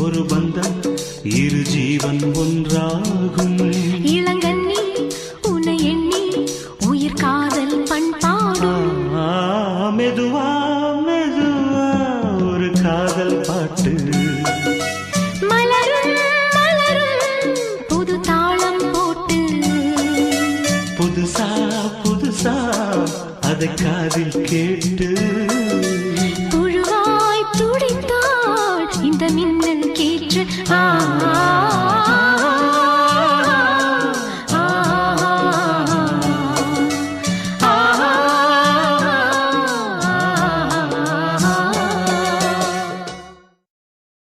ஒரு பந்தம் இரு ஜீவன் ஒன்றாகும். இளங்கண்ணி உன்னை எண்ணி உயிர் காதல் பண்பாடும். மெதுவா மெதுவா ஒரு காதல் பாட்டு. மலரும் மலரும் புது தாளம் போட்டு. புதுசா புதுசா அதை காதில் கேட்டு